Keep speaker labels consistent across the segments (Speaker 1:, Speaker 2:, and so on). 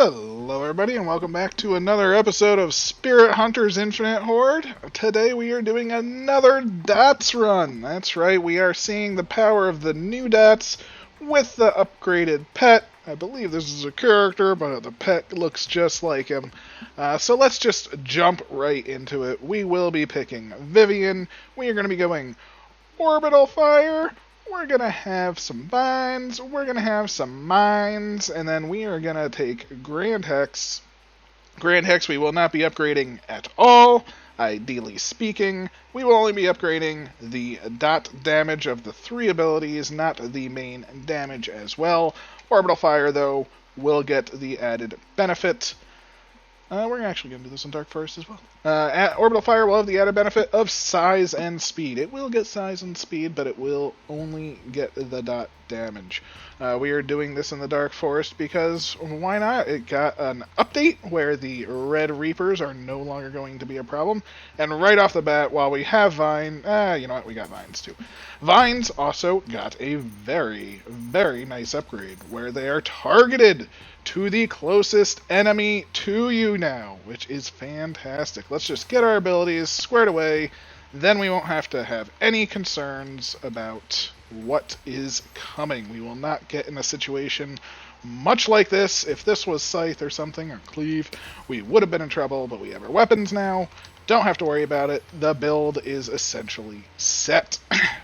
Speaker 1: Hello everybody and welcome back to another episode of Spirit Hunters Infinite Horde. Today we are doing another dots run. That's right, we are seeing the power of the new dots with the upgraded pet. I believe this is a character, but the pet looks just like him. So let's just jump right into it. We will be picking Vivian. We are going to be going Orbital Fire. We're going to have some vines, we're going to have some mines, and then we are going to take Grand Hex. Grand Hex we will not be upgrading at all, ideally speaking. We will only be upgrading the dot damage of the three abilities, not the main damage as well. Orbital Fire, though, will get the added benefit. We're actually going to do this in Dark Forest as well. Orbital Fire will have the added benefit of size and speed. It will get size and speed, but it will only get the dot damage. We are doing this in the Dark Forest because, why not? It got an update where the Red Reapers are no longer going to be a problem. And right off the bat, while we have Vine, you know what, we got Vines too. Vines also got a very, very nice upgrade where they are targeted to the closest enemy to you now, which is fantastic. Let's just get our abilities squared away, then we won't have to have any concerns about what is coming. We will not get in a situation much like this. If this was Scythe or something, or Cleave, we would have been in trouble, but we have our weapons now. Don't have to worry about it. The build is essentially set.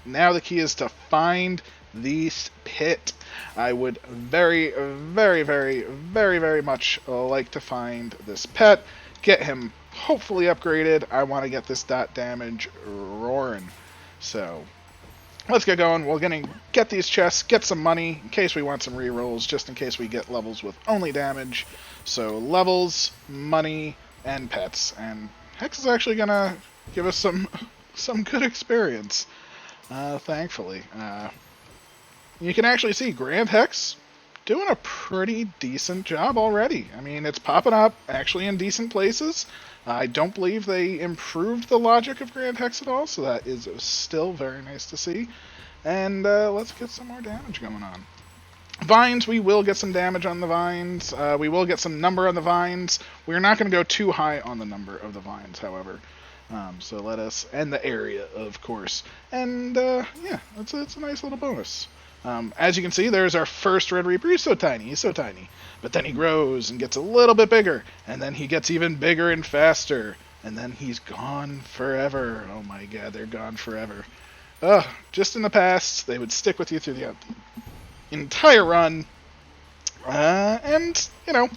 Speaker 1: Now the key is to find the pit. I would very, very, very, very, very much like to find this pet, get him hopefully upgraded. I want to get this dot damage roaring. So let's get going. We're going to get these chests, get some money in case we want some rerolls, just in case we get levels with only damage. So levels, money, and pets. And Hex is actually going to give us some good experience, thankfully. You can actually see Grand Hex doing a pretty decent job already. I mean, it's popping up actually in decent places. I don't believe they improved the logic of Grand Hex at all, so that is still very nice to see. And let's get some more damage going on. Vines, we will get some damage on the vines. We will get some number on the vines. We're not going to go too high on the number of the vines, however. So let us, and the area, of course. And yeah, it's a nice little bonus. As you can see, there's our first Red Reaper. He's so tiny. But then he grows and gets a little bit bigger. And then he gets even bigger and faster. And then he's gone forever. Oh my god, they're gone forever. Just in the past, they would stick with you through the entire run. And, you know,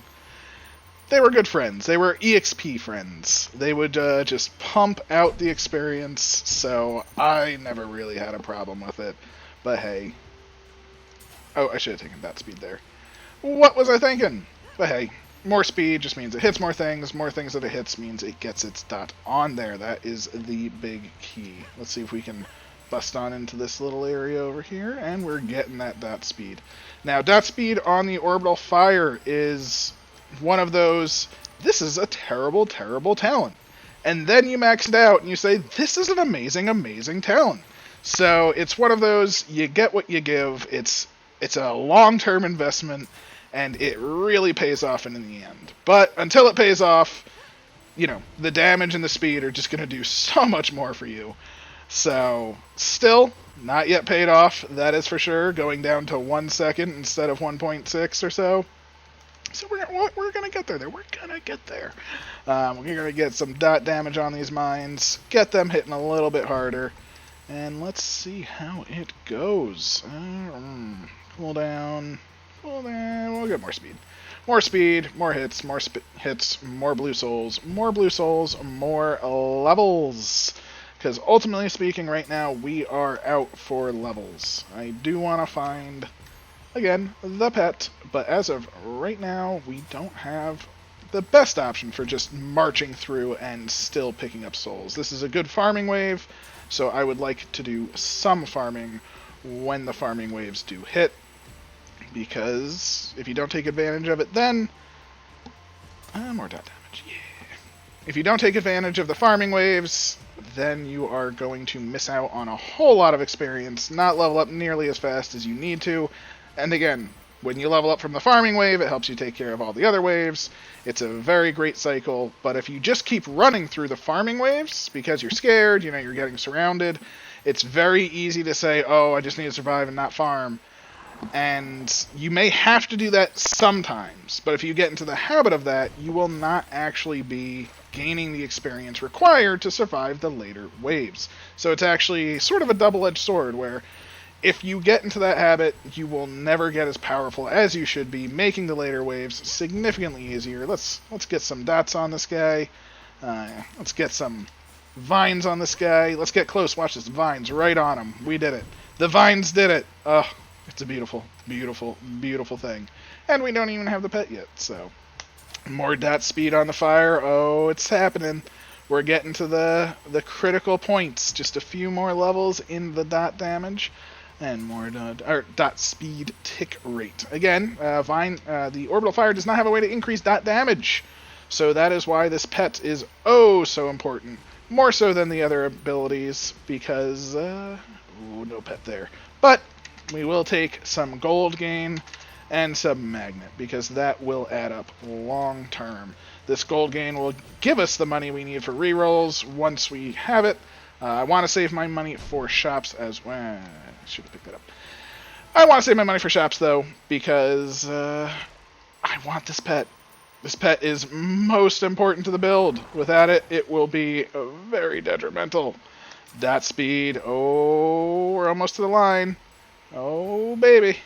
Speaker 1: they were good friends. They were EXP friends. They would just pump out the experience. So I never really had a problem with it. But hey. Oh, I should have taken that speed there. What was I thinking? But hey, more speed just means it hits more things that it hits means it gets its dot on there. That is the big key. Let's see if we can bust on into this little area over here, and we're getting that dot speed. Now, dot speed on the Orbital Fire is one of those, this is a terrible, terrible talent. And then you max it out and you say, this is an amazing, amazing talent. So it's one of those, you get what you give. It's a long-term investment, and it really pays off in the end. But until it pays off, you know, the damage and the speed are just going to do so much more for you. So, still, not yet paid off, that is for sure, going down to 1 second instead of 1.6 or so. So we're going to get there. We're going to get there. We're going to get some dot damage on these mines, get them hitting a little bit harder, and let's see how it goes. Cool down, we'll get more speed. More speed, more hits, more blue souls, more levels. Because ultimately speaking, right now, we are out for levels. I do want to find, again, the pet, but as of right now, we don't have the best option for just marching through and still picking up souls. This is a good farming wave, so I would like to do some farming when the farming waves do hit. Because if you don't take advantage of it then... more dot damage, yeah. If you don't take advantage of the farming waves, then you are going to miss out on a whole lot of experience, not level up nearly as fast as you need to. And again, When you level up from the farming wave, it helps you take care of all the other waves. It's a very great cycle, but if you just keep running through the farming waves because you're scared, you're getting surrounded, it's very easy to say, oh, I just need to survive and not farm. And you may have to do that sometimes, but if you get into the habit of that, you will not actually be gaining the experience required to survive the later waves. So it's actually sort of a double-edged sword where if you get into that habit, you will never get as powerful as you should be, making the later waves significantly easier. Let's get some dots on this guy. Let's get some vines on this guy. Let's get close. Watch this. Vines right on him. We did it. The vines did it. Oh, it's a beautiful, beautiful, beautiful thing. And we don't even have the pet yet, so more dot speed on the fire. Oh, it's happening. We're getting to the critical points. Just a few more levels in the dot damage. And more dot speed tick rate. Again, the orbital fire does not have a way to increase dot damage. So that is why this pet is oh so important. More so than the other abilities, because no pet there. But we will take some gold gain and some magnet, because that will add up long term. This gold gain will give us the money we need for rerolls once we have it. I want to save my money for shops as well. I should have picked that up. I want to save my money for shops, though, because I want this pet. This pet is most important to the build. Without it, it will be very detrimental. Dot speed. Oh, we're almost to the line. Oh, baby.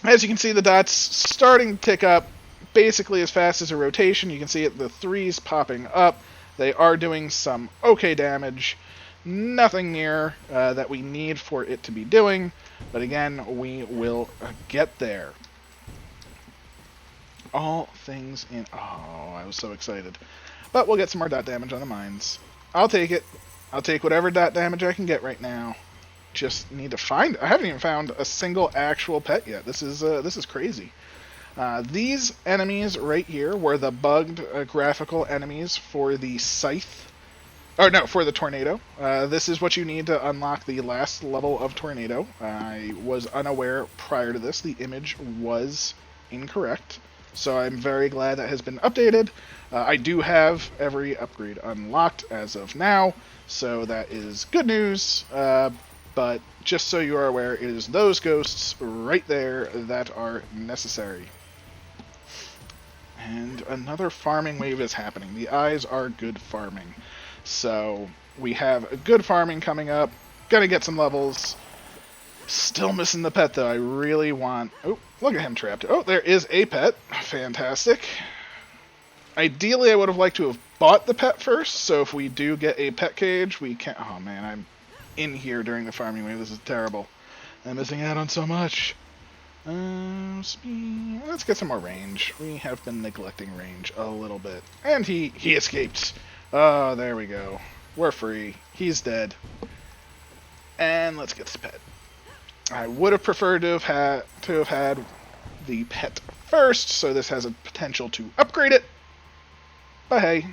Speaker 1: As you can see, the dots starting to tick up basically as fast as a rotation. You can see it, the 3s popping up. They are doing some okay damage. Nothing near that we need for it to be doing. But again, we will get there. All things in... Oh, I was so excited. But we'll get some more dot damage on the mines. I'll take it. I'll take whatever dot damage I can get right now. Just need to find... I haven't even found a single actual pet yet. This is crazy. These enemies right here were the bugged graphical enemies for the scythe. Or no, for the tornado. This is what you need to unlock the last level of tornado. I was unaware prior to this. The image was incorrect. So I'm very glad that has been updated. I do have every upgrade unlocked as of now. So that is good news. But just so you are aware, it is those ghosts right there that are necessary. And another farming wave is happening. The eyes are good farming. So we have a good farming coming up. Gonna get some levels. Still missing the pet, though. I really want... Oh, look at him trapped. Oh, there is a pet. Fantastic. Ideally, I would have liked to have bought the pet first. So if we do get a pet cage, we can... Oh, man, I'm in here during the farming wave. This is terrible. I'm missing out on so much. Speed. Let's get some more range. We have been neglecting range a little bit. And he escaped. Oh, there we go. We're free. He's dead. And let's get this pet. I would have preferred to have had the pet first, so this has a potential to upgrade it. But hey,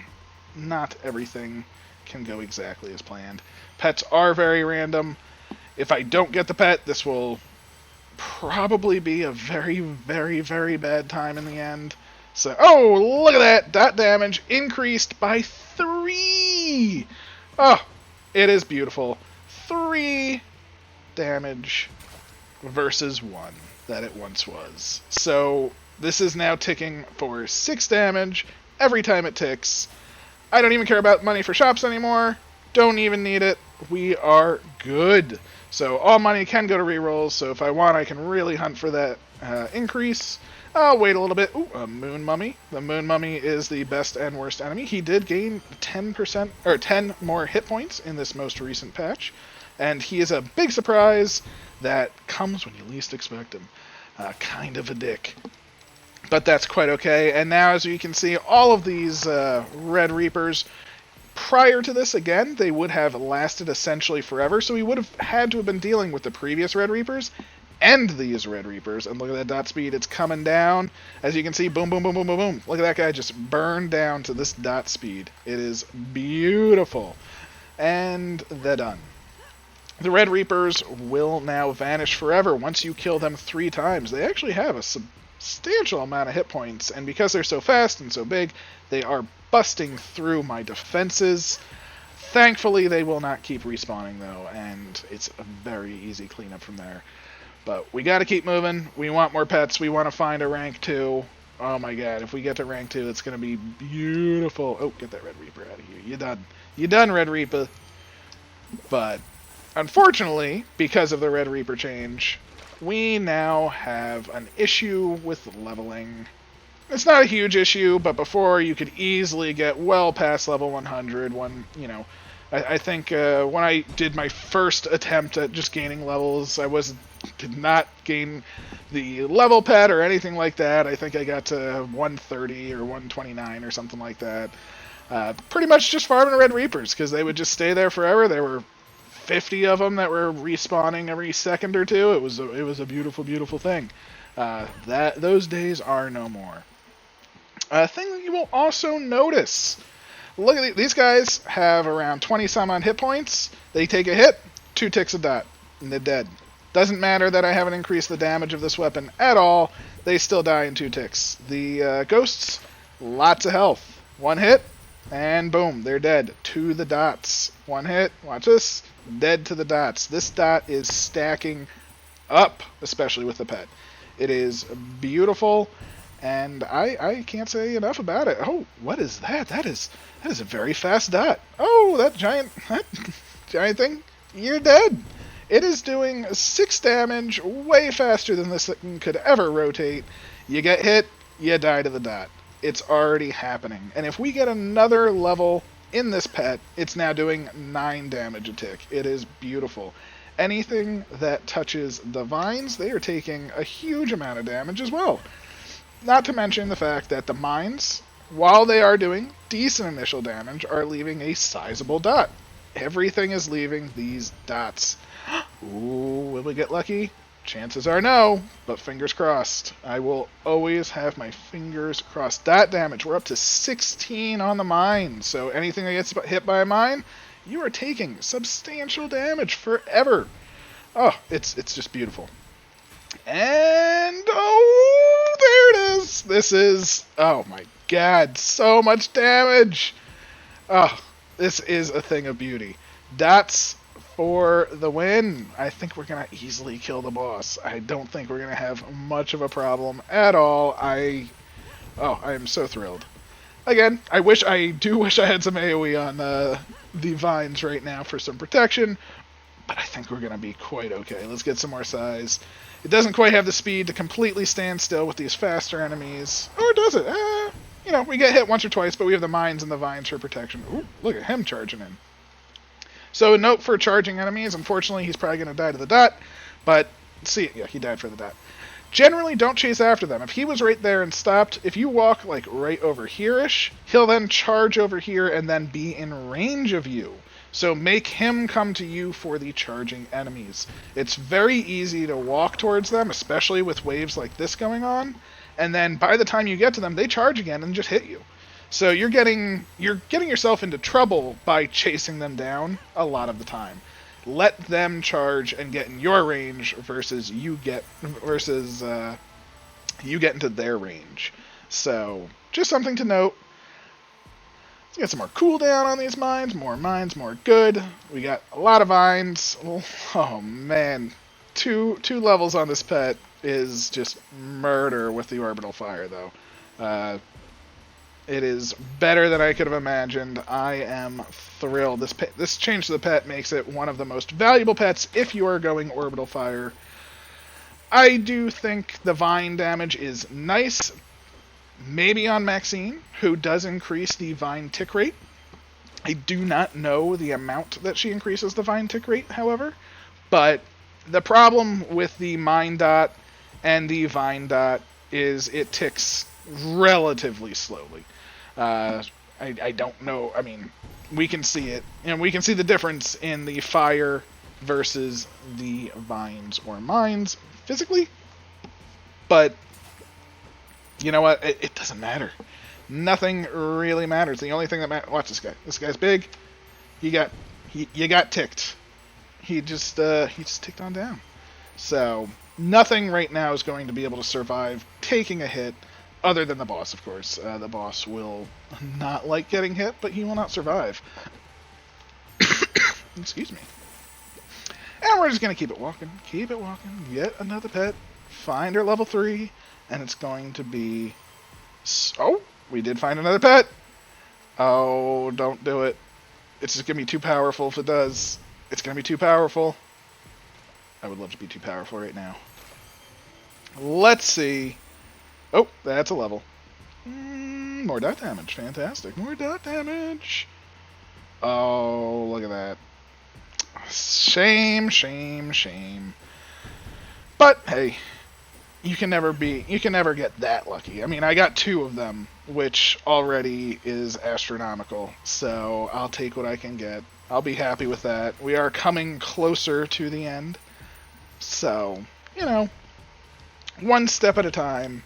Speaker 1: not everything can go exactly as planned. Pets are very random. If I don't get the pet, this will probably be a very, very, very bad time in the end. So, oh, look at that! Dot damage increased by 3! Oh, it is beautiful. 3 damage versus 1 that it once was. So, this is now ticking for 6 damage every time it ticks. I don't even care about money for shops anymore. Don't even need it. We are good. So all money can go to rerolls, so if I want, I can really hunt for that increase. I'll wait a little bit. Ooh, a Moon Mummy. The Moon Mummy is the best and worst enemy. He did gain 10% or 10 more hit points in this most recent patch, and he is a big surprise that comes when you least expect him. Kind of a dick. But that's quite okay. And now, as you can see, all of these Red Reapers, prior to this, again, they would have lasted essentially forever, so we would have had to have been dealing with the previous Red Reapers and these Red Reapers. And look at that dot speed, it's coming down. As you can see, boom, boom, boom, boom, boom, boom. Look at that guy just burned down to this dot speed. It is beautiful. And they're done. The Red Reapers will now vanish forever once you kill them 3 times. They actually have a substantial amount of hit points, and because they're so fast and so big, they are busting through my defenses. Thankfully, they will not keep respawning, though, and it's a very easy cleanup from there. But we got to keep moving. We want more pets. We want to find a rank 2. Oh my god, if we get to rank 2, it's going to be beautiful. Oh, get that Red Reaper out of here. You done. You done, Red Reaper. But unfortunately, because of the Red Reaper change, we now have an issue with leveling. It's not a huge issue, but before you could easily get well past level 100. I think when I did my first attempt at just gaining levels, did not gain the level pet or anything like that. I think I got to 130 or 129 or something like that. Pretty much just farming Red Reapers, because they would just stay there forever. There were 50 of them that were respawning every second or two. It was a beautiful, beautiful thing. Those days are no more. A thing that you will also notice. Look at these guys have around 20 some odd hit points. They take a hit, 2 ticks a dot, and they're dead. Doesn't matter that I haven't increased the damage of this weapon at all. They still die in 2 ticks. The ghosts, lots of health. 1 hit, and boom, they're dead. To the dots. 1 hit, watch this, dead to the dots. This dot is stacking up, especially with the pet. It is beautiful, and I can't say enough about it. Oh, what is that? That is a very fast dot. Oh, that giant thing, you're dead. It is doing 6 damage, way faster than this thing could ever rotate. You get hit, you die to the dot. It's already happening. And if we get another level in this pet, it's now doing 9 damage a tick. It is beautiful. Anything that touches the vines, they are taking a huge amount of damage as well. Not to mention the fact that the mines, while they are doing decent initial damage, are leaving a sizable dot. Everything is leaving these dots. Ooh, will we get lucky? Chances are no, but fingers crossed. I will always have my fingers crossed. Dot damage, we're up to 16 on the mine, so anything that gets hit by a mine, you are taking substantial damage forever. Oh, it's just beautiful. And, oh, there it is. This is, oh my god, so much damage. Oh, this is a thing of beauty. Dots for the win. I think we're going to easily kill the boss. I don't think we're going to have much of a problem at all. I am so thrilled. Again, I do wish I had some AoE on the vines right now for some protection, but I think we're going to be quite okay. Let's get some more size. It doesn't quite have the speed to completely stand still with these faster enemies. Or does it? We get hit once or twice, but we have the mines and the vines for protection. Ooh, look at him charging in. So a note for charging enemies. Unfortunately, he's probably going to die to the dot, but see, yeah, he died for the dot. Generally, don't chase after them. If he was right there and stopped, if you walk like right over here-ish, he'll then charge over here and then be in range of you. So make him come to you for the charging enemies. It's very easy to walk towards them, especially with waves like this going on, and then by the time you get to them, they charge again and just hit you. So you're getting yourself into trouble by chasing them down a lot of the time. Let them charge and get in your range versus you get into their range. So just something to note. Let's get some more cooldown on these mines. More good. We got a lot of vines. Oh man, two levels on this pet is just murder with the orbital fire though. It is better than I could have imagined. I am thrilled. This change to the pet makes it one of the most valuable pets if you are going orbital fire. I do think the vine damage is nice. Maybe on Maxine, who does increase the vine tick rate. I do not know the amount that she increases the vine tick rate, however. But the problem with the mine dot and the vine dot is it ticks relatively slowly. I don't know. I mean, we can see it, and we can see the difference in the fire versus the vines or mines physically. But you know what? It doesn't matter. Nothing really matters. The only thing that matters. Watch this guy. This guy's big. You got ticked. he just ticked on down. So nothing right now is going to be able to survive taking a hit, other than the boss, of course. The boss will not like getting hit, but he will not survive. Excuse me. And we're just going to keep it walking. Keep it walking. Yet another pet. Find our level 3. And it's going to be... Oh, we did find another pet. Oh, don't do it. It's just going to be too powerful if it does. It's going to be too powerful. I would love to be too powerful right now. Let's see. Oh, that's a level. More dot damage. Fantastic. More dot damage. Oh, look at that. Shame, shame, shame. But hey, you can never get that lucky. I mean, I got 2 of them, which already is astronomical. So I'll take what I can get. I'll be happy with that. We are coming closer to the end. So, you know, one step at a time.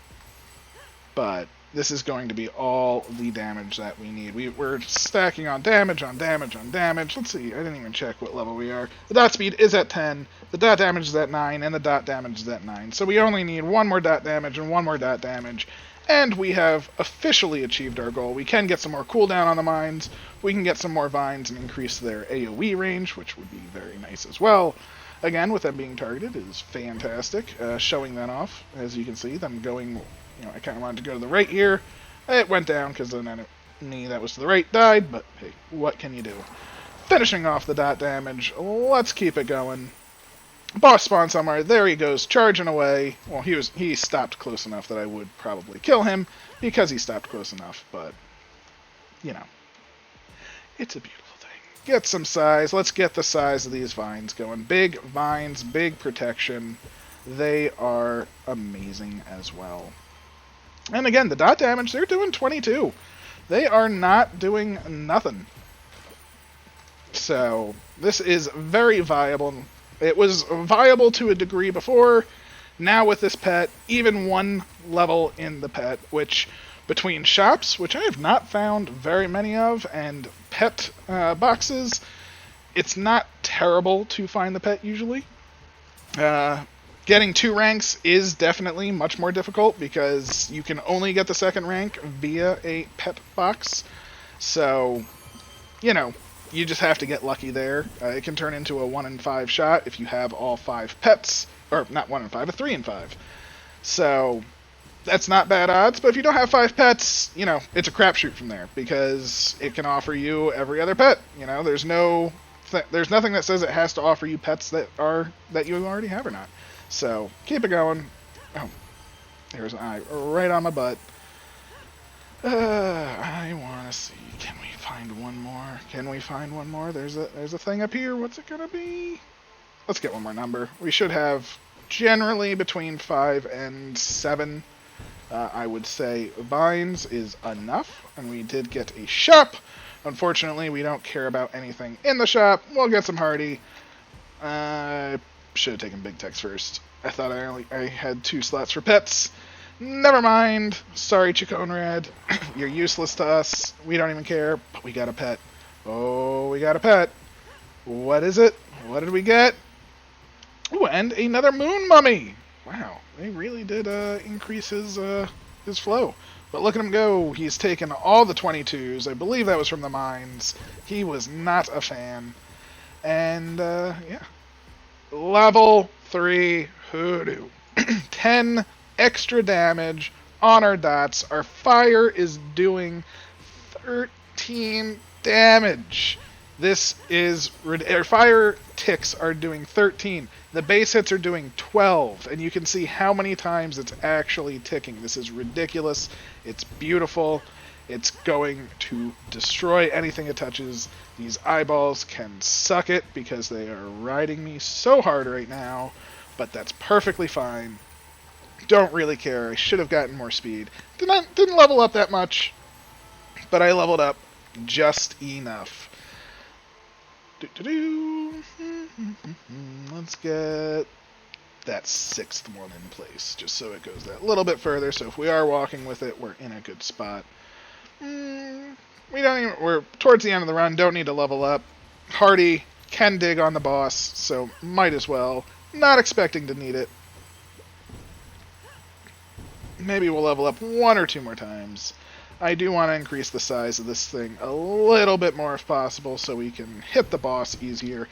Speaker 1: But this is going to be all the damage that we need. We're stacking on damage, on damage, on damage. Let's see, I didn't even check what level we are. The dot speed is at 10, the dot damage is at 9, and the dot damage is at 9. So we only need 1 more dot damage and 1 more dot damage, and we have officially achieved our goal. We can get some more cooldown on the mines, we can get some more vines and increase their AoE range, which would be very nice as well. Again, with them being targeted is fantastic. Showing that off, as you can see, them going... You know, I kind of wanted to go to the right here. It went down because the enemy that was to the right died, but hey, what can you do? Finishing off the dot damage. Let's keep it going. Boss spawned somewhere. There he goes, charging away. Well, he stopped close enough that I would probably kill him because he stopped close enough, but, you know, it's a beautiful thing. Get some size. Let's get the size of these vines going. Big vines, big protection. They are amazing as well. And again, the dot damage, they're doing 22. They are not doing nothing. So, this is very viable. It was viable to a degree before. Now with this pet, even 1 level in the pet, which between shops, which I have not found very many of, and pet boxes, it's not terrible to find the pet usually. Getting 2 ranks is definitely much more difficult because you can only get the 2nd rank via a pet box. So, you know, you just have to get lucky there. It can turn into a 1 in 5 shot if you have all 5 pets. Or, not 1 in 5, a 3 in 5. So, that's not bad odds. But if you don't have 5 pets, you know, it's a crapshoot from there. Because it can offer you every other pet. You know, there's nothing that says it has to offer you pets that you already have or not. So, keep it going. Oh, there's an eye right on my butt. I want to see. Can we find one more? Can we find one more? There's a thing up here. What's it going to be? Let's get one more number. We should have generally between 5 and 7. I would say vines is enough. And we did get a shop. Unfortunately, we don't care about anything in the shop. We'll get some hardy. Should have taken big text first. I thought I had 2 slots for pets. Never mind. Sorry, Chiconrad. You're useless to us. We don't even care, but we got a pet. Oh, we got a pet. What is it? What did we get? Ooh, and another moon mummy. Wow, they really did increase his flow. But look at him go. He's taken all the 22s. I believe that was from the mines. He was not a fan. And, yeah. Level 3 WhooDoo. 10 extra damage on our dots. Our fire is doing 13 damage. This is... Our fire ticks are doing 13. The base hits are doing 12. And you can see how many times it's actually ticking. This is ridiculous. It's beautiful. It's going to destroy anything it touches. These eyeballs can suck it because they are riding me so hard right now. But that's perfectly fine. Don't really care. I should have gotten more speed. Didn't level up that much. But I leveled up just enough. Let's get that 6th one in place. Just so it goes that little bit further. So if we are walking with it, we're in a good spot. We're towards the end of the run, don't need to level up. Hardy, Can dig on the boss, so might as well. Not expecting to need it. Maybe we'll level up 1 or 2 more times. I do want to increase the size of this thing a little bit more if possible so we can hit the boss easier.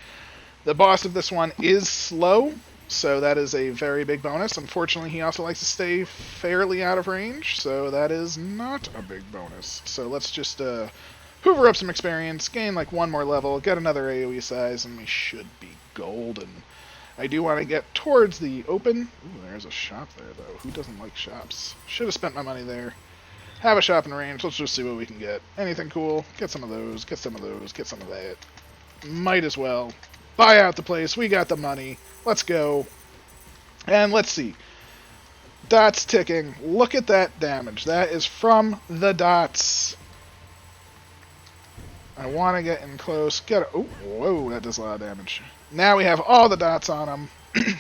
Speaker 1: The boss of this one is slow, so that is a very big bonus. Unfortunately, he also likes to stay fairly out of range, so that is not a big bonus. So let's just hoover up some experience, gain like 1 more level, get another AoE size, and we should be golden. I do want to get towards the open. Ooh, there's a shop there, though. Who doesn't like shops? Should have spent my money there. Have a shop in range. Let's just see what we can get. Anything cool? Get some of those. Get some of those. Get some of that. Might as well. Buy out the place. We got the money. Let's go. And let's see. Dots ticking. Look at that damage. That is from the dots. I want to get in close. Get a, oh, whoa, that does a lot of damage. Now we have all the dots on him.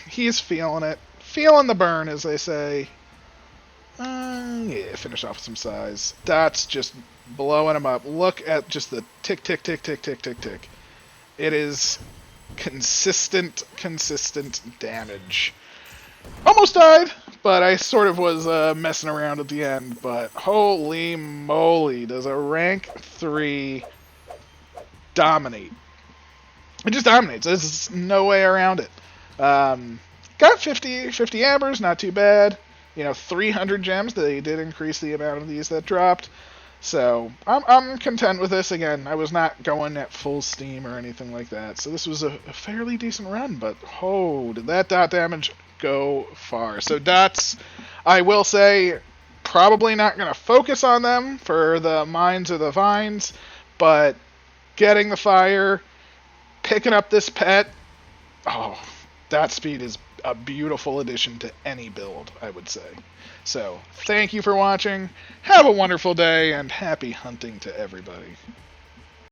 Speaker 1: He's feeling it. Feeling the burn, as they say. Yeah, finish off with some size. Dots just blowing him up. Look at just the tick, tick, tick, tick, tick, tick, tick. It is consistent damage. Almost died, but I sort of was messing around at the end. But holy moly, does a rank 3 dominate. It just dominates. There's no way around it. Got 50 ambers, not too bad. 300 gems. They did increase the amount of these that dropped. So I'm content with this. Again, I was not going at full steam or anything like that. So this was a fairly decent run. But did that dot damage go far? So dots, I will say, probably not going to focus on them for the mines or the vines. But getting the fire, picking up this pet, dot speed is a beautiful addition to any build, I would say. So, thank you for watching. Have a wonderful day, and happy hunting to everybody.